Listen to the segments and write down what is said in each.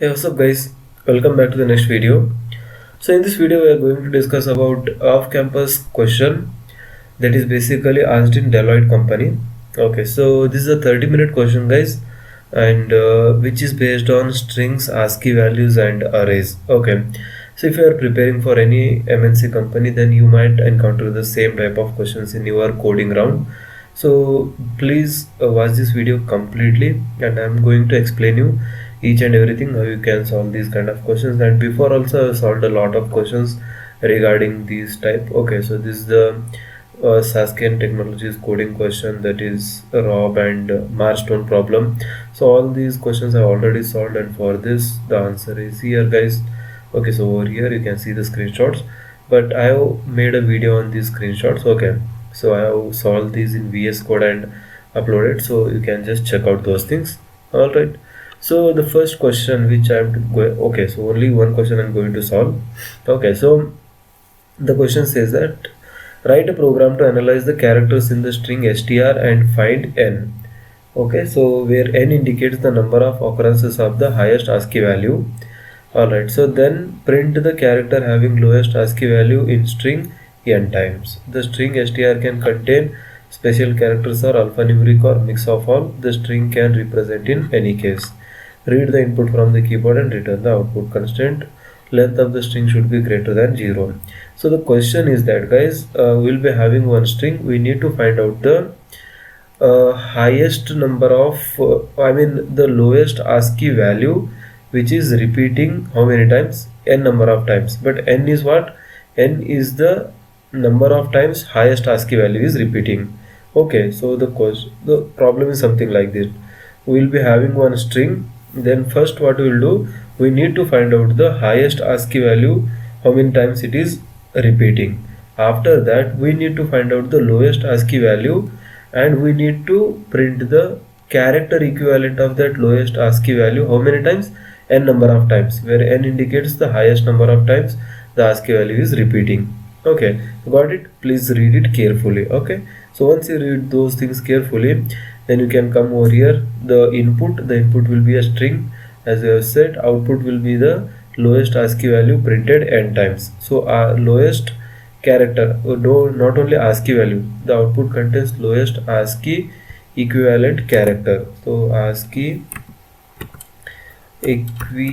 Hey, what's up guys? Welcome back to the next video. So in this video we are going to discuss about off-campus question that is basically asked in Deloitte company. Okay, so this is a 30-minute question guys, and which is based on strings, ASCII values and arrays. Okay, so if you are preparing for any MNC company, then you might encounter the same type of questions in your coding round. So please watch this video completely, and I'm going to explain you each and everything how you can solve these kind of questions. And before also I solved a lot of questions regarding these type. Okay, so this is the Saskian Technologies coding question, that is Rob and Marstone problem. So all these questions I already solved, and for this the answer is here guys. Okay, so over here you can see the screenshots, but I have made a video on these screenshots. Okay, so I have solved these in VS Code and uploaded, so you can just check out those things. All right, so the first question which I'm going, okay, so only one question I'm going to solve. Okay, so the question says that write a program to analyze the characters in the string str and find n. Okay, so where n indicates the number of occurrences of the highest ASCII value. Alright, so then print the character having lowest ASCII value in string n times. The string str can contain special characters or alphanumeric or mix of all. The string can represent in any case. Read the input from the keyboard and return the output. Constraint length of the string should be greater than 0. So the question is that guys, we'll be having one string. We need to find out the highest number of the lowest ASCII value which is repeating how many times, n number of times. But n is what? N is the number of times highest ASCII value is repeating. Okay, so the problem is something like this. We will be having one string, then first what we will do, we need to find out the highest ASCII value, how many times it is repeating. After that we need to find out the lowest ASCII value, and we need to print the character equivalent of that lowest ASCII value how many times, n number of times, where n indicates the highest number of times the ASCII value is repeating. Okay, got it? Please read it carefully. Okay, so once you read those things carefully, then you can come over here. The input will be a string, as I have said. Output will be the lowest ASCII value printed n times. So our lowest character, not only ASCII value, the output contains lowest ASCII equivalent character. So ASCII equivalent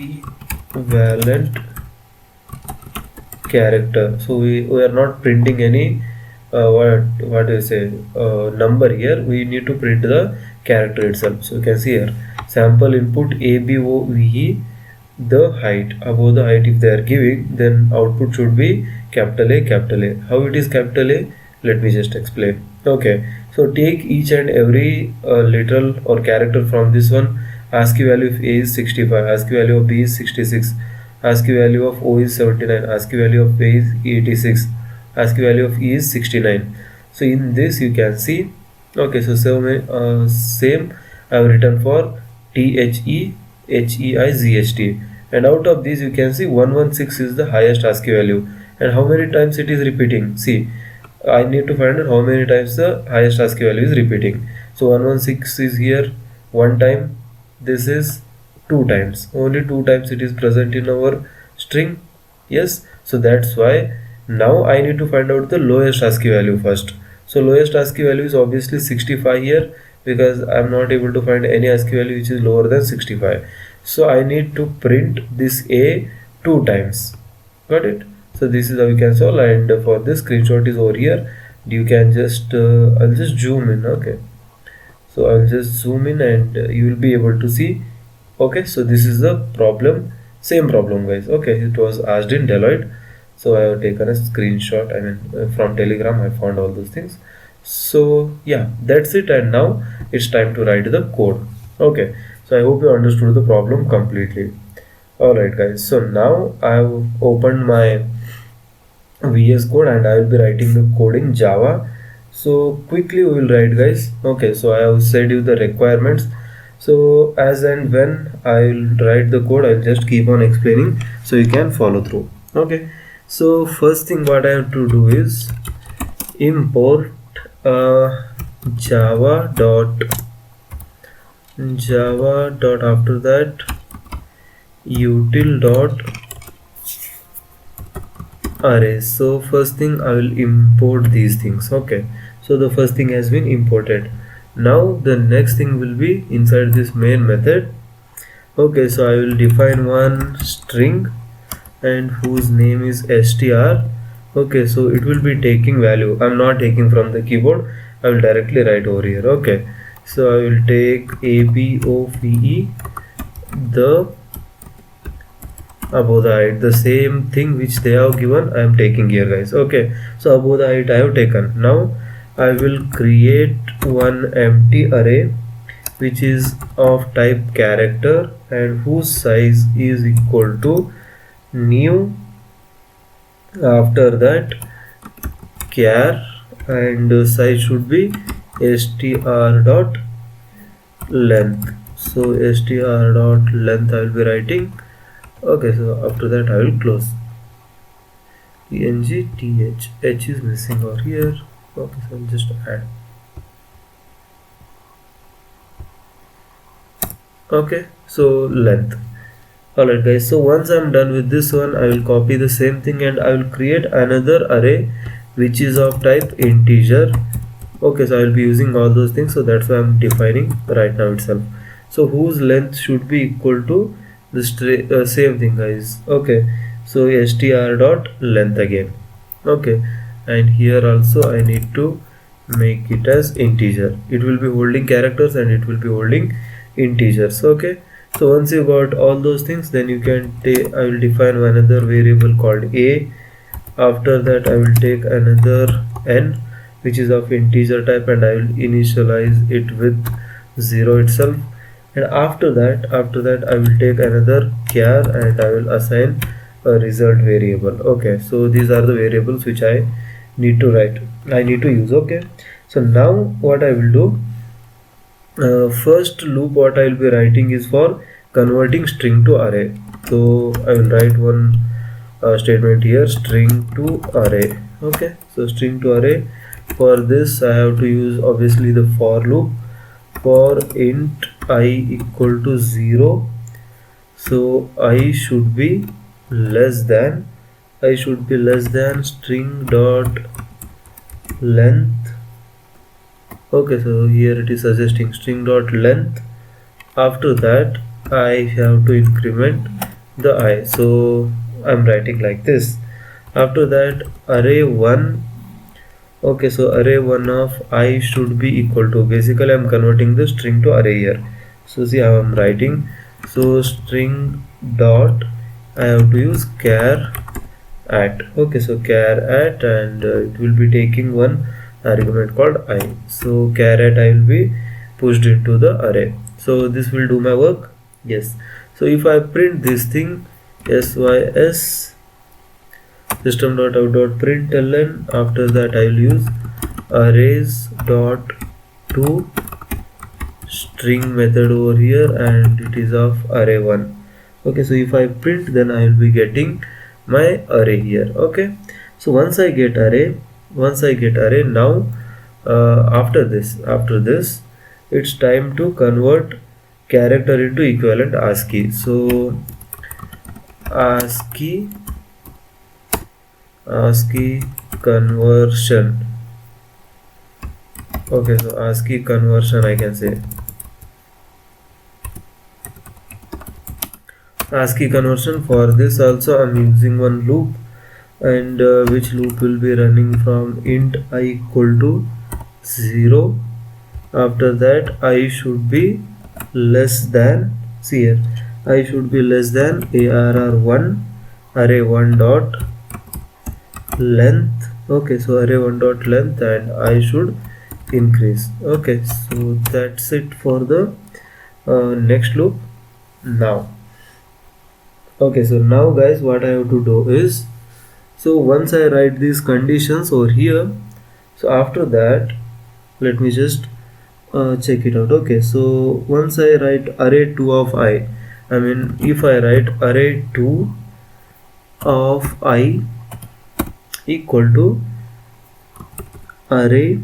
character. So we are not printing any what do you say number here. We need to print the character itself. So you can see here, sample input ABOVE, the height, above the height if they are giving, then output should be capital A, capital A. How it is capital A? Let me just explain. Okay, so take each and every literal or character from this one. ASCII value of A is 65, ASCII value of B is 66, ASCII value of O is 79, ASCII value of A is 86, ASCII value of E is 69. So in this you can see, okay, so same I have written for THEHEIZHT, and out of these you can see 116 is the highest ASCII value. And how many times it is repeating? See, I need to find out how many times the highest ASCII value is repeating. So 116 is here one time, this is two times, only two times it is present in our string. Yes, so that's why now I need to find out the lowest ASCII value first. So lowest ASCII value is obviously 65 here, because I am not able to find any ASCII value which is lower than 65. So I need to print this A two times. Got it? So this is how you can solve, and for this screenshot is over here. You can just I'll just zoom in. Okay, so I'll just zoom in and you will be able to see. Okay, so this is the problem, same problem guys. Okay, it was asked in Deloitte, so I have taken a screenshot, from Telegram I found all those things. So yeah, that's it, and now it's time to write the code. Okay, so I hope you understood the problem completely. Alright guys, so now I have opened my VS Code and I will be writing the code in Java. So quickly we will write guys. Okay, so I have said you the requirements. So as and when I will write the code, I'll just keep on explaining so you can follow through. Okay, so first thing what I have to do is import java dot after that util dot array. So first thing I will import these things. Okay, so the first thing has been imported. Now the next thing will be inside this main method. Okay, so I will define one string and whose name is str. Okay, so it will be taking value. I'm not taking from the keyboard, I will directly write over here. Okay, so I will take ABOVE, the above the height, the same thing which they have given I am taking here, guys. Okay, so above the height I have taken. Now I will create one empty array which is of type character and whose size is equal to new. After that char, and size should be str dot length. So str dot length I will be writing. Okay, so after that I will close. png h is missing over here. Okay, so I'll just add. Okay, so length. Alright guys, so once I'm done with this one, I will copy the same thing and I will create another array which is of type integer. Okay, so I will be using all those things, so that's why I'm defining right now itself. So whose length should be equal to the same thing, guys. Okay, so str dot length again. Okay, and here also I need to make it as integer. It will be holding characters and it will be holding integers. Okay, so once you got all those things, then you can take, I will define another variable called a. After that I will take another n which is of integer type and I will initialize it with 0 itself. And after that I will take another char and I will assign a result variable. Okay, so these are the variables which I need to use. Okay, so now what I will do, first loop what I will be writing is for converting string to array. So I will write one statement here, string to array. Okay, so string to array. For this I have to use obviously the for loop. For int I equal to 0, so I should be less than string dot length. Okay, so here it is suggesting string dot length. After that I have to increment the I, so I'm writing like this. After that array 1. Okay, so array 1 of I should be equal to, basically I'm converting the string to array here. So see how I'm writing. So string dot, I have to use char at. Okay, so char at, and it will be taking one argument called I. So char at I will be pushed into the array. So this will do my work. Yes. So if I print this thing sys system.out.println, after that I will use arrays dot to string method over here and it is of array 1. Okay, so if I print, then I will be getting my array here. Okay, so once I get array, now after this it's time to convert character into equivalent ASCII. So ASCII conversion. Okay, so ASCII conversion I can say. ASCII conversion. For this also I'm using one loop, and which loop will be running from int I equal to 0. After that I should be less than, see here, I should be less than arr1 array 1 dot length. Okay, so array 1 dot length, and I should increase. Okay, so that's it for the next loop. Now okay, so now guys, what I have to do is, so once I write these conditions over here, so after that let me just check it out. Okay, so once I write array 2 of I mean if I write array 2 of I equal to array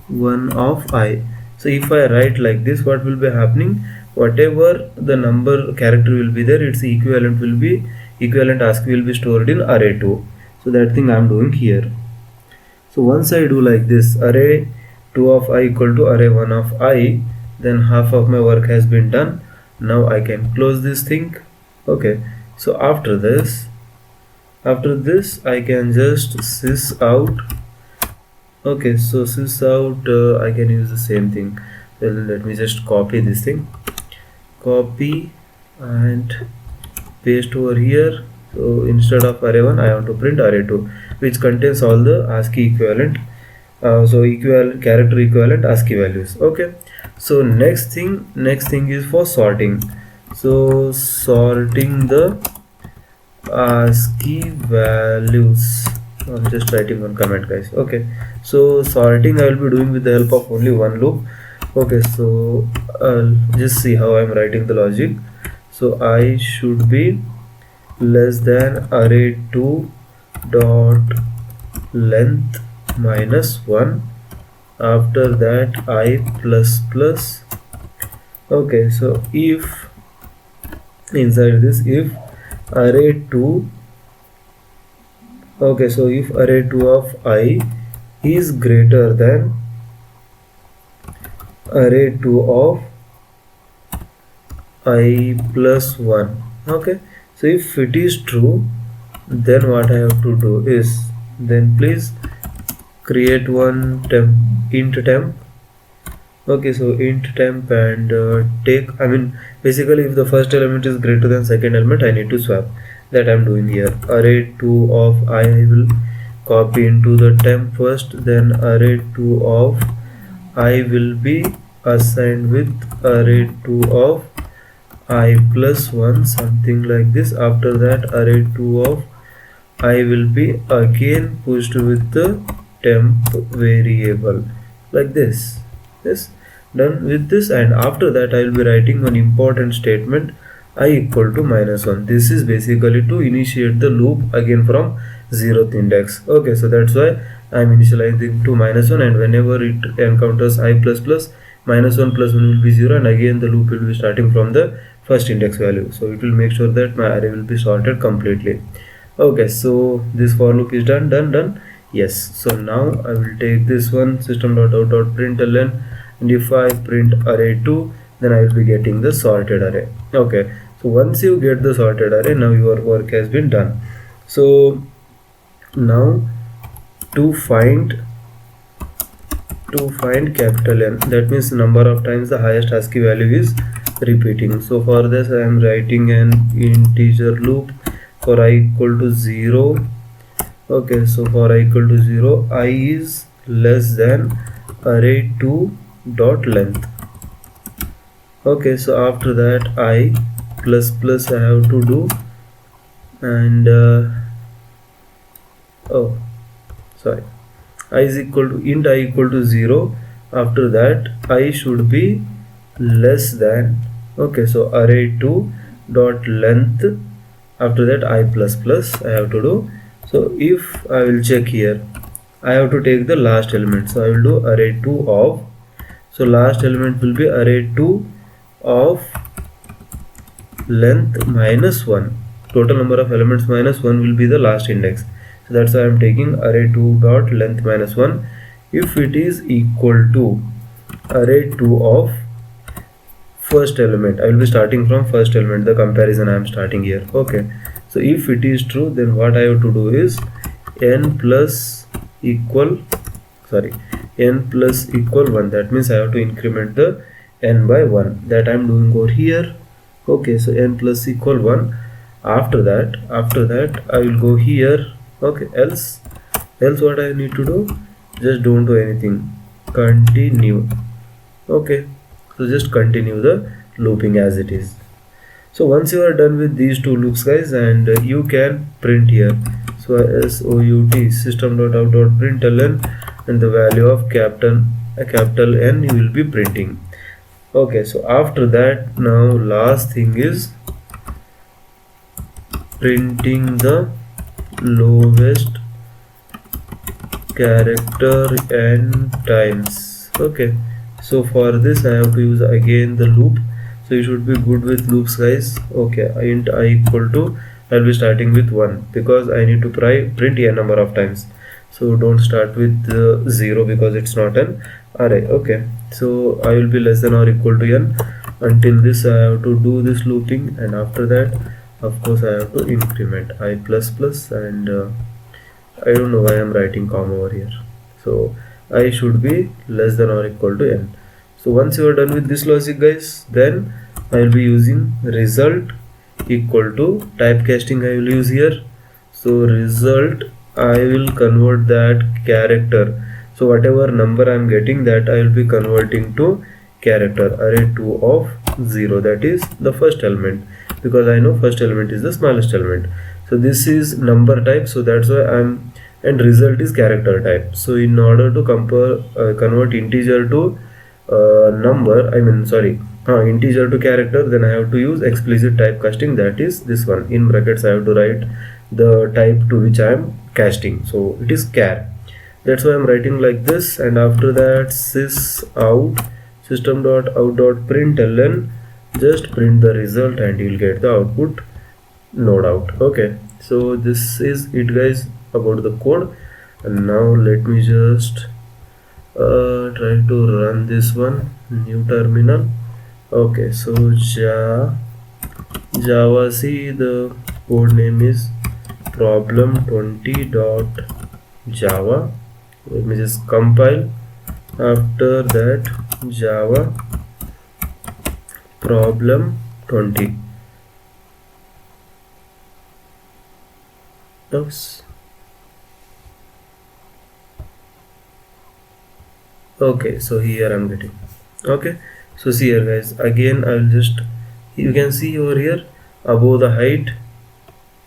1 of I, so if I write like this, what will be happening, whatever the number character will be there, its equivalent ASCII will be stored in array2. So that thing I am doing here. So once I do like this, array 2 of I equal to array 1 of I, then half of my work has been done. Now I can close this thing. Okay, so after this I can just sys out. Okay, so sys out, I can use the same thing. Well, let me just copy this thing, copy and paste over here. So instead of array 1 I have to print array 2, which contains all the ASCII equivalent, so equivalent character equivalent ASCII values. Okay, so next thing is for sorting. So sorting the ASCII values, I'm just writing one comment, guys. Okay, so sorting I will be doing with the help of only one loop. Okay, so I'll just see how I'm writing the logic. So I should be less than array2 dot length minus 1. After that I plus plus. Okay, so if inside this, if array2, okay, so if array2 of I is greater than array2 of I plus 1. Okay, so if it is true, then what I have to do is, then please create one int temp. Okay, so int temp and take, I mean basically if the first element is greater than second element, I need to swap. That I'm doing here. Array2 of I will copy into the temp first, then array2 of I will be assigned with array2 of I plus 1, something like this. After that array2 of I will be again pushed with the temp variable, like this. Yes, done with this. And after that I will be writing one important statement, I equal to -1. This is basically to initiate the loop again from 0th index. Okay, so that's why I am initializing to -1, and whenever it encounters I plus plus, -1 plus 1 will be 0, and again the loop will be starting from the first index value. So it will make sure that my array will be sorted completely. Okay, so this for loop is done. Yes, so now I will take this one, system.out.println, and if I print array2, then I will be getting the sorted array. Okay, so once you get the sorted array, now your work has been done. So now to find capital N, that means number of times the highest ASCII value is repeating. So for this I am writing an integer loop for I equal to 0. Okay, so for I equal to 0, I is less than array2 dot length. Okay, so after that I plus plus I have to do, and oh sorry, I is equal to int I equal to 0. After that I should be less than, okay, so array2 dot length. After that I plus plus I have to do. So if I will check here, I have to take the last element, so I will do array2 of, so last element will be array2 of length -1. Total number of elements -1 will be the last index. So that's why I am taking array2 dot length -1. If it is equal to array2 of first element, I will be starting from first element, the comparison I am starting here. Okay, so if it is true, then what I have to do is n plus equal 1. That means I have to increment the n by 1. That I am doing over here. Okay, so n plus equal 1. After that I will go here. Okay, else what I need to do, just don't do anything, continue. Okay, so just continue the looping as it is. So once you are done with these two loops, guys, and you can print here, so SOUT system.out.println, and the value of capital N you will be printing. Okay, so after that, now last thing is printing the lowest character n times. Okay, so for this I have to use again the loop. So you should be good with loops, guys. Okay, int I equal to, I'll be starting with 1 because I need to print a number of times. So don't start with 0 because it's not an array. Okay, so I will be less than or equal to n. Until this I have to do this looping, and after that of course I have to increment I plus plus, and I don't know why I'm writing comma over here. So I should be less than or equal to n. So once you are done with this logic, guys, then I will be using result equal to typecasting. I will use here. So result, I will convert that character. So whatever number I am getting, that I will be converting to character array2 of 0. That is the first element, because I know first element is the smallest element. So this is number type, so that's why I'm, and result is character type. So in order to convert integer to number, integer to character, then I have to use explicit typecasting, that is this one. In brackets I have to write the type to which I am casting, so it is char. That's why I'm writing like this. And after that, sys out system.out.println, just print the result and you will get the output no doubt. Okay, so this is it, guys, about the code. And now let me just try to run this one, new terminal. Okay, so java c, the code name is problem20.java. Let me just compile. After that, java problem20. Oops. Okay, so here I'm getting. Okay, so see here, guys, again I will just, you can see over here above the height,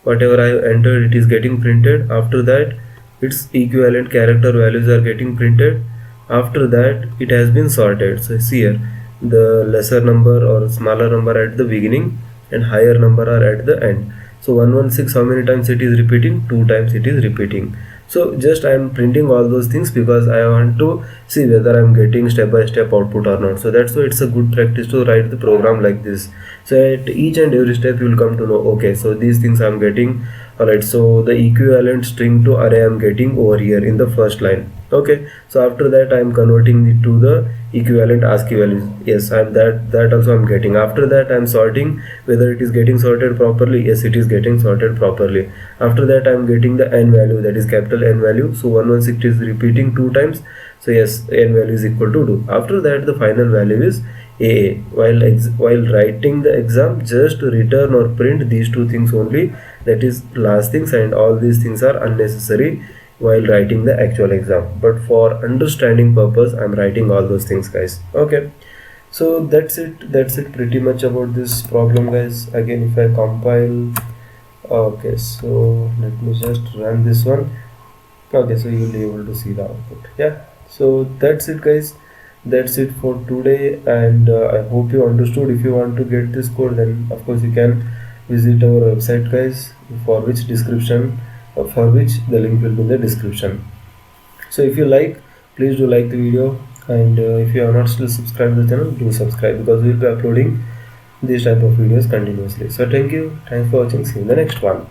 whatever I entered, it is getting printed. After that, its equivalent character values are getting printed. After that, it has been sorted. So see here, the lesser number or smaller number at the beginning and higher number are at the end. So 116, how many times it is repeating? 2 times it is repeating. So just I am printing all those things because I want to see whether I am getting step by step output or not. So that's why it's a good practice to write the program like this. So at each and every step you will come to know, okay, so these things I am getting. Alright, so the equivalent string to array I am getting over here in the first line. Okay, so after that I am converting it to the equivalent ASCII values. Yes, I am that also I am getting. After that I am sorting whether it is getting sorted properly. Yes, it is getting sorted properly. After that I am getting the n value, that is capital N value. So 116 is repeating 2 times. So yes, n value is equal to 2. After that the final value is AA. While writing the exam, just return or print these 2 things only. That is last things, and all these things are unnecessary while writing the actual exam. But for understanding purpose, I'm writing all those things, guys. Okay, so that's it pretty much about this problem, guys. Again, if I compile, okay, so let me just run this one. Okay, so you'll be able to see the output. Yeah, so that's it, guys. That's it for today, and I hope you understood. If you want to get this code, then of course you can visit our website, guys, for which the link will be in the description. So if you like, please do like the video, and if you are not still subscribed to the channel, do subscribe, because we will be uploading these type of videos continuously. So thank you, thanks for watching, see you in the next one.